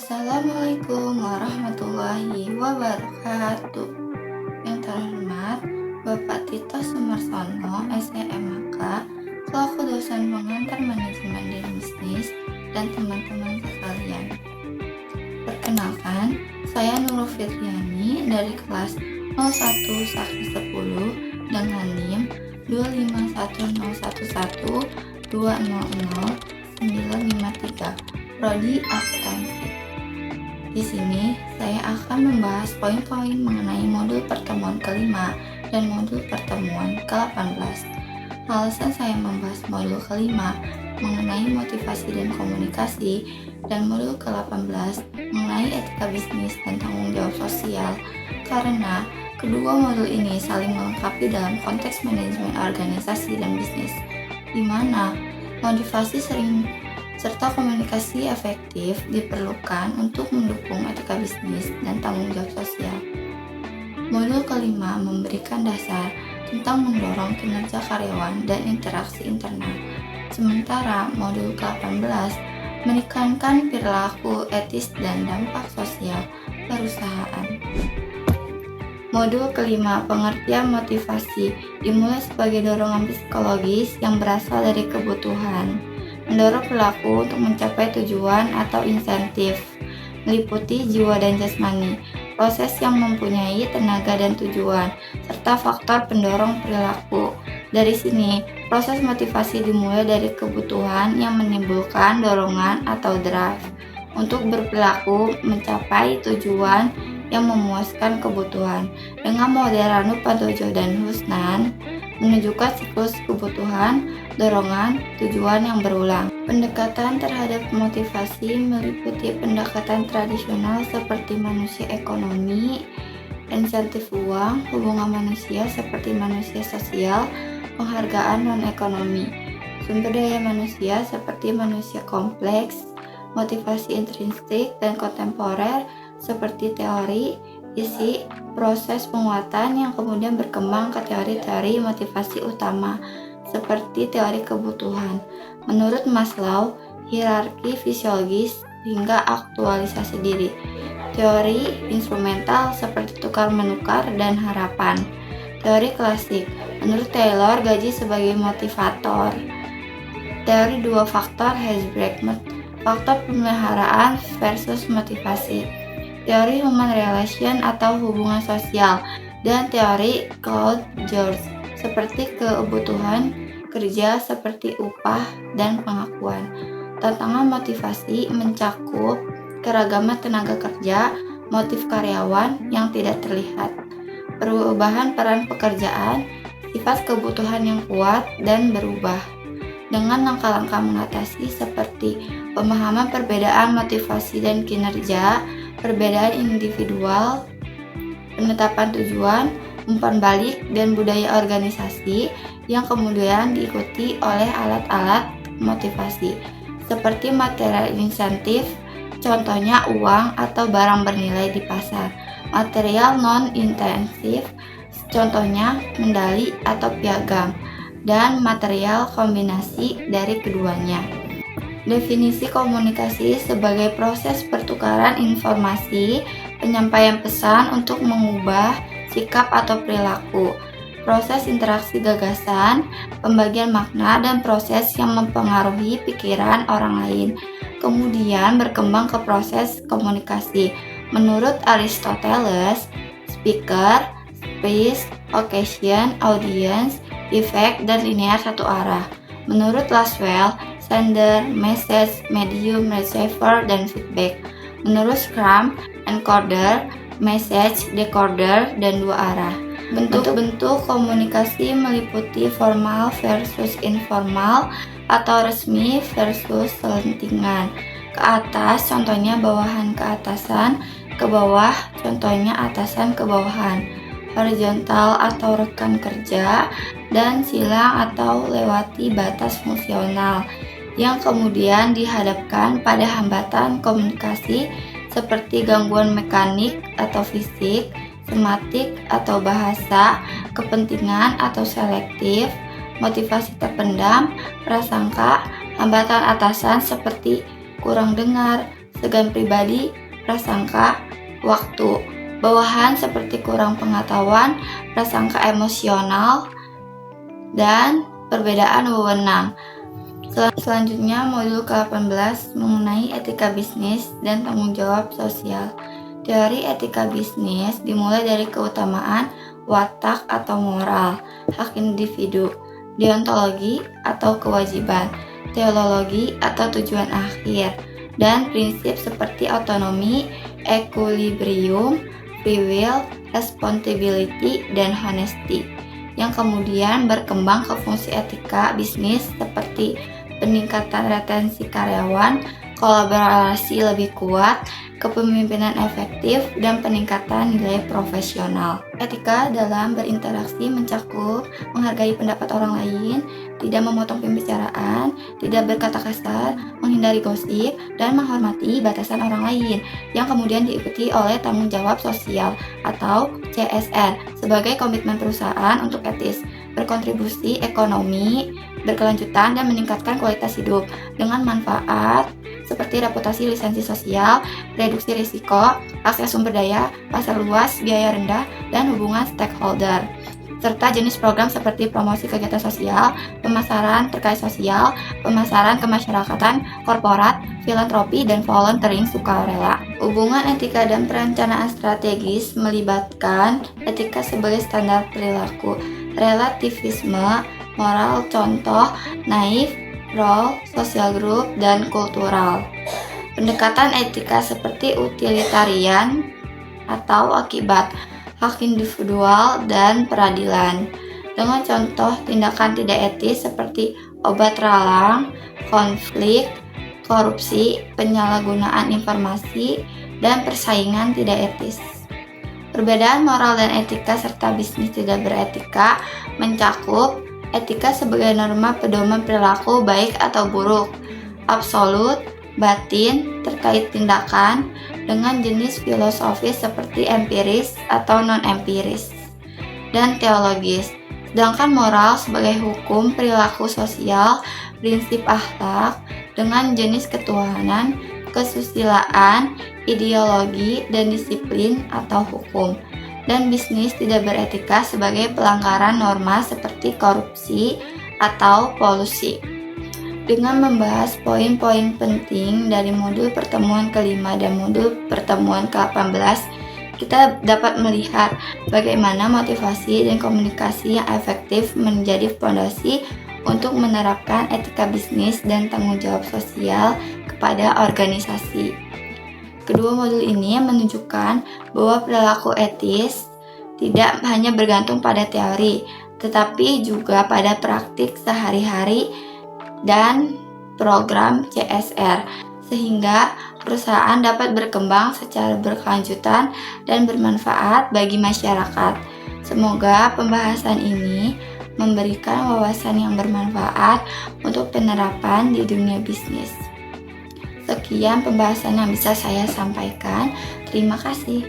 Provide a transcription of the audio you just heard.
Assalamualaikum warahmatullahi wabarakatuh. Yang terhormat Bapak Tito Sumarsono, SEMK, selaku dosen pengantar manajemen dan bisnis, dan teman-teman sekalian. Perkenalkan, saya Nurul Fitriani dari kelas 01 Sakti 10 dengan NIM 251011200953, Prodi Akuntansi. Di sini saya akan membahas poin-poin mengenai modul pertemuan kelima dan modul pertemuan ke-18. Alasan saya membahas modul kelima mengenai motivasi dan komunikasi dan modul ke-18 mengenai etika bisnis dan tanggung jawab sosial karena kedua modul ini saling melengkapi dalam konteks manajemen organisasi dan bisnis, di mana motivasi serta komunikasi efektif diperlukan untuk mendukung etika bisnis dan tanggung jawab sosial. Modul kelima memberikan dasar tentang mendorong kinerja karyawan dan interaksi internal, sementara modul ke-18 menekankan perilaku etis dan dampak sosial perusahaan. Modul kelima, pengertian motivasi, dimulai sebagai dorongan psikologis yang berasal dari kebutuhan mendorong perilaku untuk mencapai tujuan atau insentif, meliputi jiwa dan jasmani, proses yang mempunyai tenaga dan tujuan, serta faktor pendorong perilaku. Dari sini, proses motivasi dimulai dari kebutuhan yang menimbulkan dorongan atau drive untuk berperilaku mencapai tujuan yang memuaskan kebutuhan. Dengan model Ranu, Pantojo, dan Husnan menunjukkan siklus kebutuhan, dorongan, tujuan yang berulang. Pendekatan terhadap motivasi meliputi pendekatan tradisional seperti manusia ekonomi, insentif uang, hubungan manusia seperti manusia sosial, penghargaan non-ekonomi, sumber daya manusia seperti manusia kompleks, motivasi intrinsik dan kontemporer seperti teori, isi, proses penguatan yang kemudian berkembang ke teori-teori motivasi utama seperti teori kebutuhan. Menurut Maslow, hierarki fisiologis hingga aktualisasi diri. Teori instrumental seperti tukar-menukar dan harapan. Teori klasik, menurut Taylor, gaji sebagai motivator. Teori dua faktor Herzberg, faktor pemeliharaan versus motivasi. Teori human relation atau hubungan sosial, dan teori Claude George seperti kebutuhan kerja seperti upah dan pengakuan. Tantangan motivasi mencakup keragaman tenaga kerja, motif karyawan yang tidak terlihat, perubahan peran pekerjaan, sifat kebutuhan yang kuat dan berubah. Dengan langkah-langkah mengatasi seperti pemahaman perbedaan motivasi dan kinerja, perbedaan individual, penetapan tujuan, umpan balik, dan budaya organisasi yang kemudian diikuti oleh alat-alat motivasi seperti material insentif, contohnya uang atau barang bernilai di pasar, material non-intensif, contohnya medali atau piagam, dan material kombinasi dari keduanya. Definisi komunikasi sebagai proses pertukaran informasi, penyampaian pesan untuk mengubah sikap atau perilaku, proses interaksi gagasan, pembagian makna, dan proses yang mempengaruhi pikiran orang lain, kemudian berkembang ke proses komunikasi. Menurut Aristoteles, speaker, speech, occasion, audience, effect, dan linear satu arah. Menurut Laswell, sender, message, medium, receiver, dan feedback. Menurut Scrum, encoder, message, decoder, dan dua arah. Bentuk-bentuk komunikasi meliputi formal versus informal atau resmi versus selentingan. Ke atas, contohnya bawahan ke atasan, ke bawah, contohnya atasan ke bawahan. Horizontal atau rekan kerja, dan silang atau lewati batas fungsional yang kemudian dihadapkan pada hambatan komunikasi seperti gangguan mekanik atau fisik, sematik atau bahasa, kepentingan atau selektif, motivasi terpendam, prasangka, hambatan atasan seperti kurang dengar, segan pribadi, prasangka, waktu. Bawahan seperti kurang pengetahuan, prasangka emosional, dan perbedaan wewenang. Selanjutnya modul ke-18 mengenai etika bisnis dan tanggung jawab sosial. Teori etika bisnis dimulai dari keutamaan, watak atau moral, hak individu, deontologi atau kewajiban, teleologi atau tujuan akhir, dan prinsip seperti otonomi, equilibrium, free will, responsibility, dan honesty, yang kemudian berkembang ke fungsi etika bisnis seperti peningkatan retensi karyawan, kolaborasi lebih kuat, kepemimpinan efektif, dan peningkatan nilai profesional. Etika dalam berinteraksi mencakup menghargai pendapat orang lain, tidak memotong pembicaraan, tidak berkata kasar, menghindari gosip, dan menghormati batasan orang lain, yang kemudian diikuti oleh tanggung jawab sosial atau CSR sebagai komitmen perusahaan untuk etis, berkontribusi ekonomi berkelanjutan, dan meningkatkan kualitas hidup dengan manfaat seperti reputasi, lisensi sosial, reduksi risiko, akses sumber daya, pasar luas, biaya rendah, dan hubungan stakeholder, serta jenis program seperti promosi kegiatan sosial, pemasaran terkait sosial, pemasaran kemasyarakatan, korporat, filantropi, dan volunteering sukarela. Hubungan etika dan perencanaan strategis melibatkan etika sebagai standar perilaku, relativisme, moral, contoh, naif, role, social group, dan kultural. Pendekatan etika seperti utilitarian atau akibat, hak individual, dan peradilan. Dengan contoh tindakan tidak etis seperti obat ralang, konflik, korupsi, penyalahgunaan informasi, dan persaingan tidak etis. Perbedaan moral dan etika serta bisnis tidak beretika mencakup etika sebagai norma pedoman perilaku baik atau buruk, absolut, batin, terkait tindakan, dengan jenis filosofis seperti empiris atau non-empiris, dan teologis. Sedangkan moral sebagai hukum perilaku sosial, prinsip akhlak, dengan jenis ketuhanan, kesusilaan, ideologi, dan disiplin atau hukum. Dan bisnis tidak beretika sebagai pelanggaran norma seperti korupsi atau polusi. Dengan membahas poin-poin penting dari modul pertemuan ke-5 dan modul pertemuan ke-18, kita dapat melihat bagaimana motivasi dan komunikasi yang efektif menjadi fondasi untuk menerapkan etika bisnis dan tanggung jawab sosial kepada organisasi. Kedua modul ini menunjukkan bahwa perilaku etis tidak hanya bergantung pada teori, tetapi juga pada praktik sehari-hari dan program CSR, sehingga perusahaan dapat berkembang secara berkelanjutan dan bermanfaat bagi masyarakat. Semoga pembahasan ini memberikan wawasan yang bermanfaat untuk penerapan di dunia bisnis. Sekian pembahasan yang bisa saya sampaikan. Terima kasih.